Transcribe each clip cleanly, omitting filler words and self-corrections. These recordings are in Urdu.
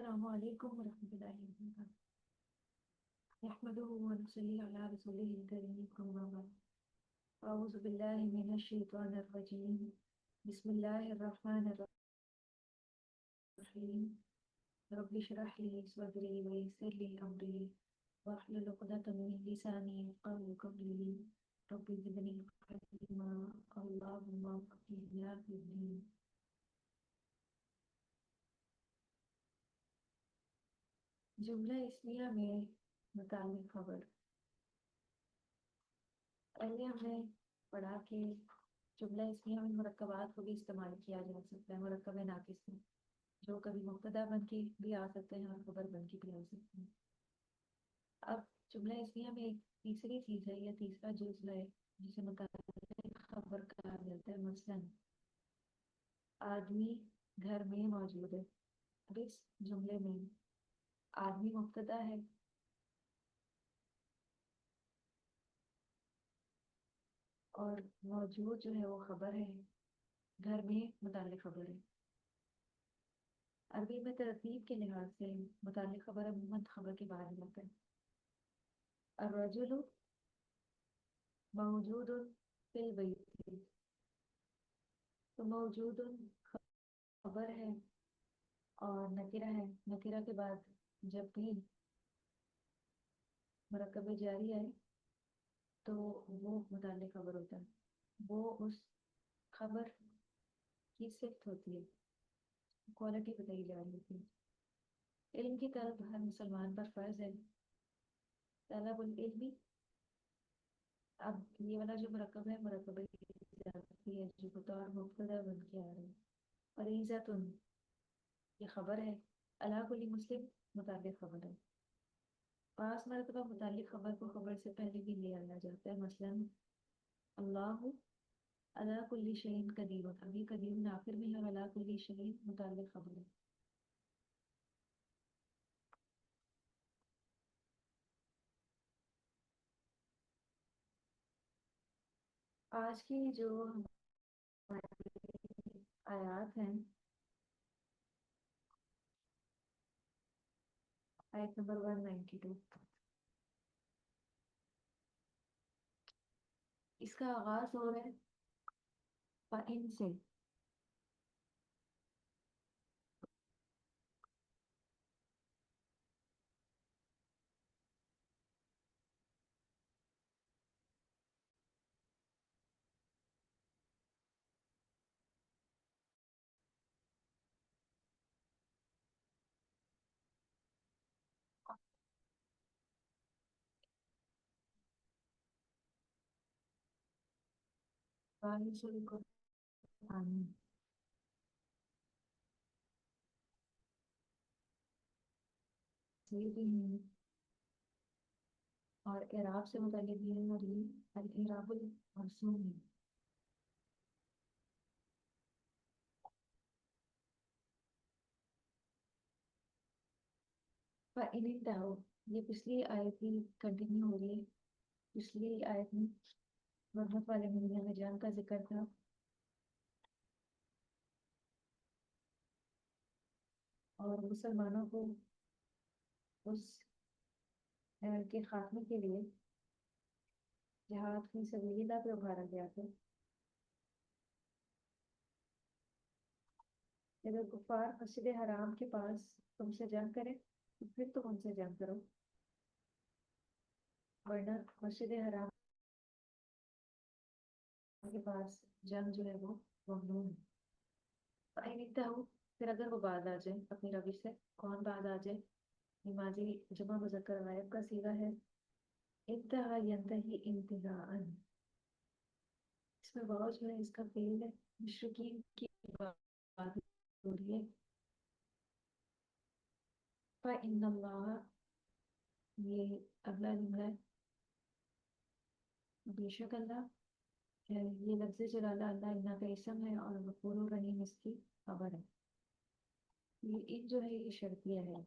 السلام علیکم ورحمۃ اللہ وبرکاتہ نحمده ونصلي على رسوله الكريم أما بعد أعوذ بالله من الشيطان الرجيم بسم الله الرحمن الرحيم رب اشرح لي صدري ويسر لي أمري واحلل عقدة من لساني يفقهوا قولي رب زدني علما اللهم فقهنا في الدين. جملہ اسمیہ میں متعلق خبر. پہلے ہم نے پڑھا کہ جملہ اسمیہ میں مرکبات کو بھی استعمال کیا جا سکتا ہے، مرکب ناقص میں جو کبھی مبتدا بن کے بھی آ سکتے ہیں اور خبر بن کے بھی آ سکتے ہیں. اب جملہ اسمیہ میں ایک تیسری چیز ہے یا تیسرا جزء ہے جسے متعلق خبر کہا جاتا ہے. مثلا آدمی گھر میں موجود ہے. اب اس جملے میں آدمی مبتدا ہے اور موجود جو ہے وہ خبر ہے، گھر میں متعلق خبر ہے. عربی میں ترتیب کے لحاظ سے متعلق خبر عموماً خبر کے بعد آتا ہے. الرجل موجود فی البیت، تو موجود خبر ہے اور نکرہ ہے. نکرہ کے بعد جب بھی مرکب جاری ہے تو وہ متعلق خبر ہوتا ہے، وہ اس خبر کی صفت ہوتی ہے، کوالٹی بتائی جا رہی ہوتی ہے. علم کی طلب ہر مسلمان پر فرض ہے. طلب العلم، اب یہ والا جو مرکب ہے مرکب اضافی ہے جو بطور مبتدا بن کے آ رہا ہے. فریضۃ یہ خبر ہے. علی کل مسلم متعلق خبر ہے. پاس مرتبہ متعلق خبر کو خبر سے پہلے بھی لے آیا جاتا ہے. مثلا اللہ علی کل شیء قدیر، ابھی قدیر آخر میں ہے، علی کل شیء متعلق خبر ہے. آج کی جو ہماری آیات ہیں، آیت نمبر 192، اس کا آغاز ہو رہا ہے فَإِن سے. بارش القرآن، تصویر بھی ہے اور اعراب سے متعلق بھی ہے، اور یہ الاعراب المرسوم ہے. فَإِنِ انتهوا، یہ پچھلی آیت کی کنٹینیو ہو رہی ہے. پچھلی آیت میں غربت والے مہینے میں جنگ کا ذکر تھا اور مسلمانوں کو اس کے خاتمے کے لیے جہاد فی سبیل اللہ پہ ابھارا گیا تھا. اگر کفار مسجد حرام کے پاس تم سے جنگ کرے تو پھر تم ان سے جنگ کرو، ورنہ مسجد حرام کے پاس جنگ جو ہے وہ ممنوع ہے. فَإِنِ انتهوا، پھر اگر وہ باز آ جائیں اپنی روش سے. کون باز آ جائے؟ یہ ماضی جمع مذکر غائب کا صیغہ ہے. انتہا ینتہی انتہاءً، اس میں واو جو ہے اس کا فعل ہے. مشرکین کی بات ہو رہی ہے. فَإِنَّ اللَّهَ، یہ اگلا جملہ ہے. بے شک اللہ، یہ لفظ جلالہ اللہ اللہ کا اسم ہے اور غفور الرحیم اس کی خبر ہے. یہ ان جو ہے یہ شرطیہ ہے.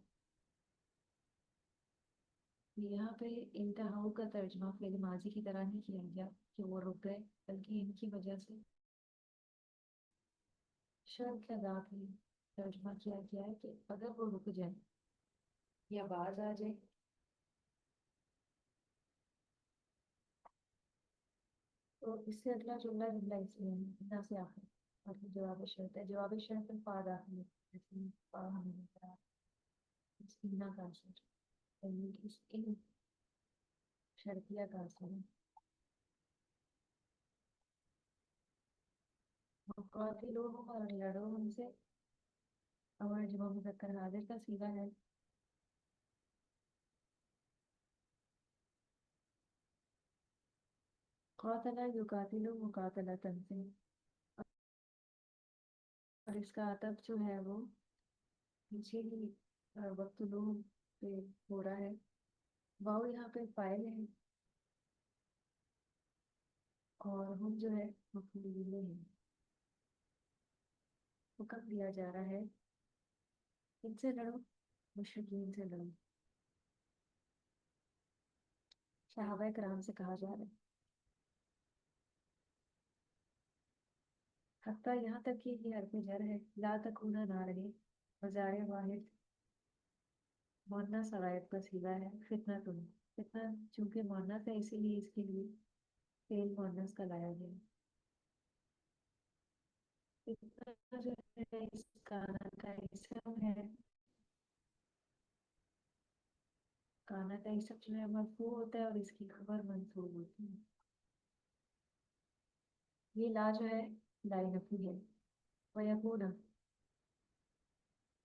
یہاں پہ انتہاؤ کا ترجمہ فعل ماضی کی طرح نہیں کیا گیا کہ وہ رک گئے، بلکہ ان کی وجہ سے شرط لگا کے ترجمہ کیا گیا ہے کہ اگر وہ رک جائیں یا باز آ جائے تو اس سے اگلا جملہ جملہ اس میں نہ سے آخر اور پھر جواب شرط ہے. جواب شرط میں پا داخل ہے جیسے پا ہمیں نظر آ رہا ہے. اس کی نہ کا اثر اس ان شرطیہ کا اثر ہے. قاتلوہم اور لڑو ان سے. اور جمع مذکر حاضر کا صیغہ ہے. قاتل یقاتل مقاتلتن سے. اور اس کا عطف جو ہے وہ پیچھے ہی وقت لوگ پہ ہو رہا ہے. واؤ یہاں پہ فاعل ہے اور ہم جو ہے مفعول بھی ہیں. حکم دیا جا رہا ہے ان سے لڑو, مشرکین سے لڑو. صحابہ کرام سے کہا جا رہا ہے. حتیٰ یہاں تک کہ یہ حرف جر ہے. لا تکونا نہ رہے. مضارع واحد مؤنث غائب کا صیغہ ہے. فتنہ تم. فتنہ چونکہ مؤنث ہے اسی لیے اس کے لیے فعل مؤنث کا لایا گیا. فتنہ جو ہے اس کانا کا اسم ہے. کانا کا اسم جو ہے مرفوع ہوتا ہے اور اس کی خبر منصوب ہوتی ہے. یہ لا جو ہے لا نفی ہے. وَيَكُونَ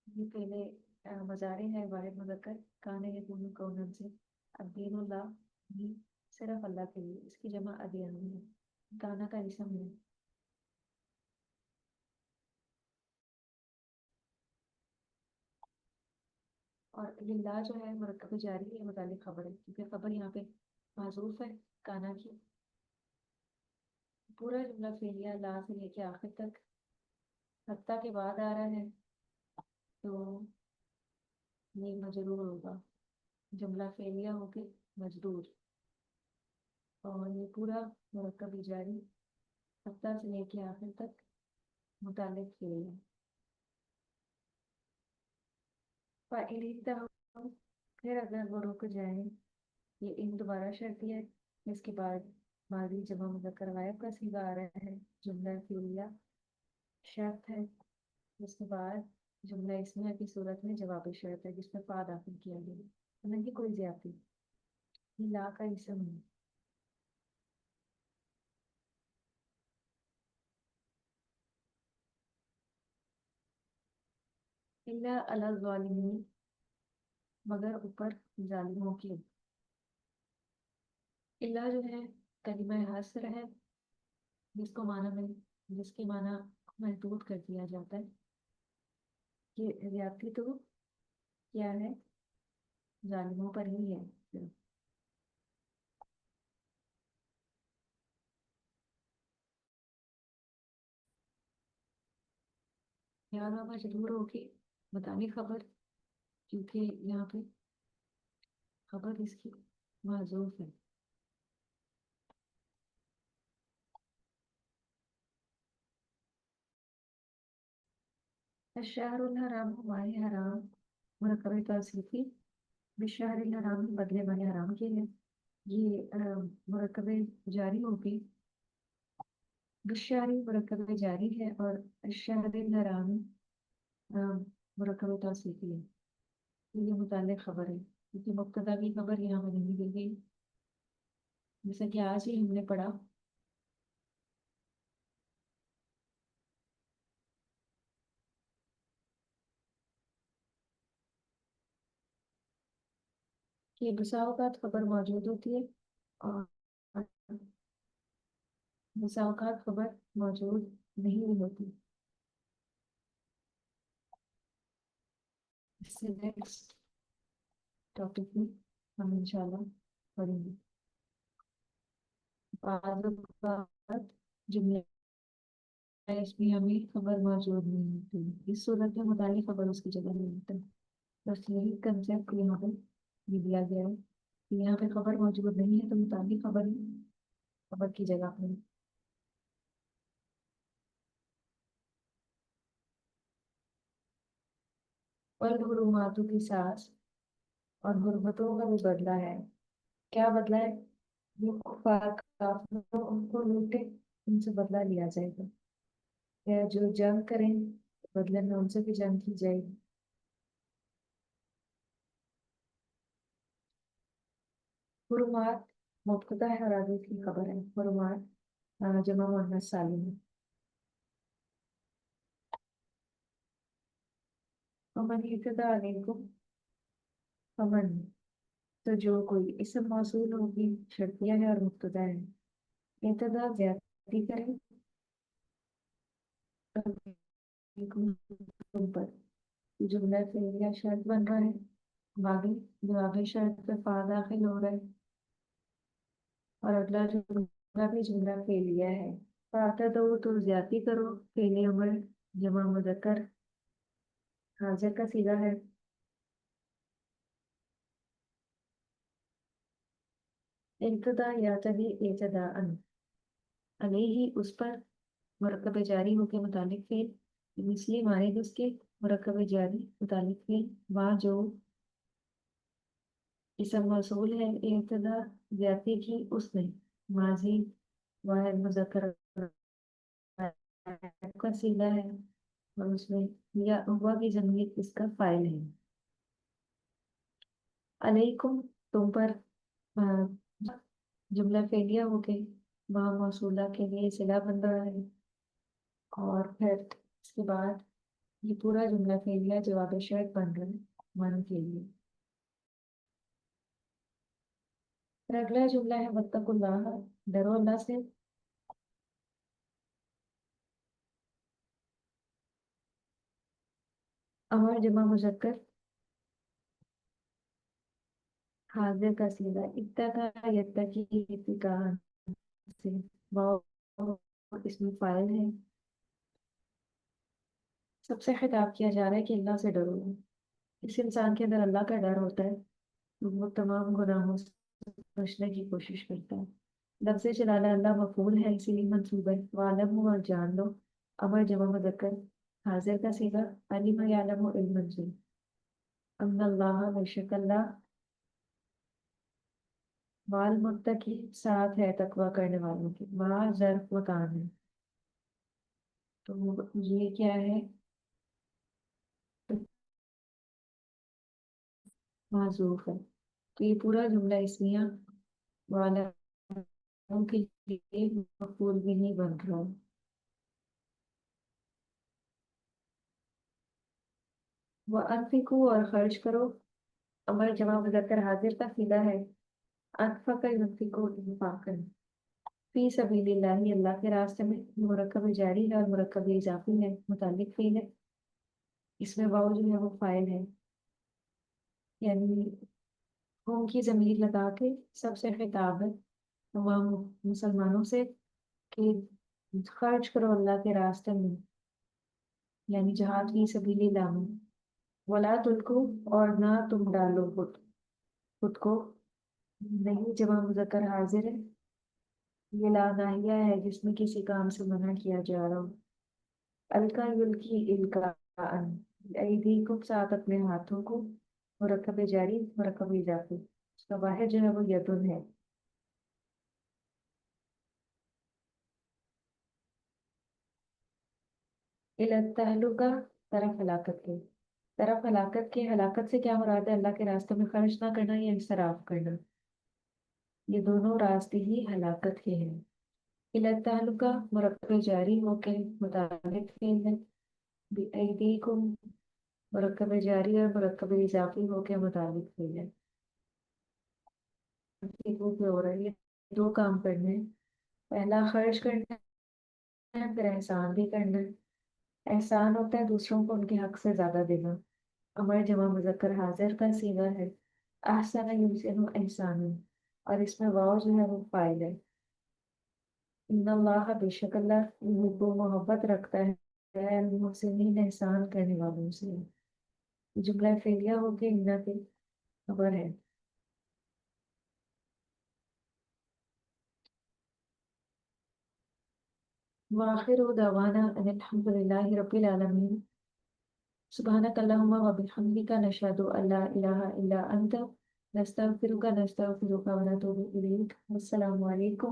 یہ پہلے مضارع ہے واحد مذکر. کانا یکون کونن سے. اب دین اللہ بھی صرف اللہ کے لیے. اس کی جمع ادیان ہے. کانا کا اسم ہے. اور للہ جو ہے مرکب جاری ہے متعلق خبر ہے کیونکہ خبر یہاں پہ معذوف ہے کانا کی. پورا جملہ فعلیہ لا سے لے کے آخر تک حتیٰ کے بعد آ رہا ہے تو یہ مجرور ہوگا. جملہ فعلیہ ہو کے مجرور. اور یہ پورا مرکب جاری حتیٰ سے لے کے آخر تک متعلق فعل ہے. فَإِنِ پھر اگر وہ رک جائیں. یہ ان دوبارہ شرطی ہے. اس کے بعد ماضی جمع مذکر غائب کا صیغہ آ رہا ہے. جملہ فعلیہ شرط ہے. اس کے بعد جملہ اسمیہ کی صورت میں جواب شرط ہے جس میں فا داخل کیا گیا ہے. نہیں کوئی زیادتی. یہ لا کا اسم ہے. الا علی الظالمین مگر اوپر ظالموں کے. الا جو ہے کلمہ حصر ہے جس کو معنی میں جس کے معنی محدود کر دیا جاتا ہے. کہ زیادتی تو کیا ہے ظالموں پر ہی ہے. یہاں مجبور ہو کے بتانی خبر کیونکہ یہاں پہ خبر اس کی معذوف ہے. الشہر الحرام ماہ حرام مرکب توصیفی. بشہر الحرام بدلے ماہ حرام کے ہے. یہ مرکب جاری ہوگی. بشہر مرکب جاری ہے اور الشہر الحرام مرکب توصیفی ہے. یہ متعلق خبر ہے کیونکہ مبتدا کی خبر یہاں پر نہیں دی گئی جیسا کہ آج ہی ہم نے پڑھا کہ بسا اوقات خبر موجود ہوتی ہے اور بسا اوقات خبر موجود نہیں بھی ہوتی. اس سے نیکسٹ ٹاپک میں ہم انشاءاللہ پڑھیں گے. بعض اوقات جملے اس میں ہمیں خبر موجود نہیں ہوتی. اس صورت میں متعلق خبر اس کی جگہ نہیں ہوتا. بس یہی کنسیپٹ یہاں پہ یہ دیا گیا ہے کہ یہاں پہ خبر موجود نہیں ہے تو متعلق خبر خبر کی جگہ پہ. والحرماتوں کی ساس اور حرمتوں کا بھی بدلہ ہے. کیا بدلہ ہے؟ جو کفار کافر ان کو لوٹے ان سے بدلہ لیا جائے گا، یا جو جنگ کریں بدلے میں ان سے بھی جنگ کی جائے گی. حرمات مبتدا ہے اور آگے کی خبر ہے. حرمات جمع مؤنث سالم ہے. ومن ابتدا علیکم فمن، تو جو کوئی اسم موصول ہوگی شرطیہ ہے اور مبتدا ہے. ابتدا زیادتی کرے علیکم تم پر، یہ جملہ فعلیہ شرط بن رہا ہے. باقی جو آگے شرط پہ فا داخل ہو رہا ہے اور اگلا جملہ بھی جملہ فعلیہ ہے. فاتا تو زیادتی کرو، فعل امر جمع مذکر حاضر کا صیغہ ہے. ابتدا یا تبھی ابتدا علیہ اس پر مرکب جاری ہو کے متعلق فعل مثلی مانند اس کے مرکب جاری متعلق فعل وہاں جو اسم موصول ہے ابتدا زیادتی کی اس نے ماضی واحد مذکر کا صیغہ ہے اور اس میں یا ہوا کی ضمیر اس کا فاعل ہے. علیکم تم پر جملہ فعلیہ ہو کے وہاں موصولہ کے لیے صلہ بن رہا ہے اور پھر اس کے بعد یہ پورا جملہ فعلیہ جواب شرط بن رہا ہے من کے لیے. پھر اگلا جملہ ہے واتقوا اللہ، ڈرو اللہ سے. امر جمع مذکر حاضر کا صیغہ اتقا یتقی اتقاء سے واو اس میں فاعل ہے. سب سے خطاب کیا جا رہا ہے کہ اللہ سے ڈرو. اس انسان کے اندر اللہ کا ڈر ہوتا ہے، وہ تمام گناہوں سے بچنے کی کوشش کرتا ہے. لفظ جلالہ اللہ مفعول ہے اسی لیے منصوب ہے. وعلم اور جان لو امر جمع مذکر حاضر کا صیغہ علم یعلم علم سے. ان اللہ بے شک اللہ والمتقی ساتھ ہے تقوی کرنے والوں کے. وہاں ظرف مکان ہے تو یہ کیا ہے؟ معذوف ہے. تو یہ پورا جملہ اسمیہ والوں کے لیے مفعول بھی نہیں بن رہا. وہ انفقو اور خرچ کرو امر جمع مذکر حاضر کا صیغہ ہے. انفق ينفقو انفاقا فی سبیل اللہ اللہ کے راستے میں. مرکب جاری ہے اور مرکب اضافی ہے متعلق فعل ہے. اس میں واو جو ہے وہ فاعل ہے یعنی قوم کی ضمیر لگا کے سب سے خطاب ہے تمام مسلمانوں سے کہ خرچ کرو اللہ کے راستے میں یعنی جہاد فی سبیل اللہ میں. ولا تلقوا اور نہ تم ڈالو خود کو. نہیں جمع مذکر حاضر ہے. یہ لا ناہیہ ہے جس میں کسی کام سے منع کیا جا رہا ہو. الکا یلکی الکا ایدیکم ساتھ اپنے ہاتھوں کو. مرکب جاری مرکب اضافی اس کا واحد جو ہے وہ یدن ہے. التہلکہ طرف ہلاکت کے. طرف ہلاکت کے. ہلاکت سے کیا مراد ہے؟ اللہ کے راستے میں خرچ نہ کرنا یا انصراف کرنا. یہ دونوں راستے ہی ہلاکت کے ہیں. التہلکہ مرکب جاری ہو کے متعلق فعل ہے. بِأَيْدِيكُمْ مرکب جاری اور مرکب اضافی ہو کے متعلق فعل ہے. ہو رہا ہے یہ دو کام کرنے ہیں. پہلا خرچ کرنا ہے پھر احسان بھی کرنا ہے. احسان ہوتا ہے دوسروں کو ان کے حق سے زیادہ دینا. امر جمع مذکر حاضر کا صیغہ ہے. احسن یحسن احسان اور اس میں واو جو ہے وہ فاعل ہے. ان اللہ بے شک اللہ محب و محبت رکھتا ہے المحسنین احسان کرنے والوں سے. جملہ فعلیہ ہو کے انہ کی خبر ہے. وآخر دعوانا ان الحمد للہ رب العالمین. سبحانک اللہم و بحمدک نشہد ان لا الہ الا انت نستغفرک و نتوب الیک. السلام علیکم.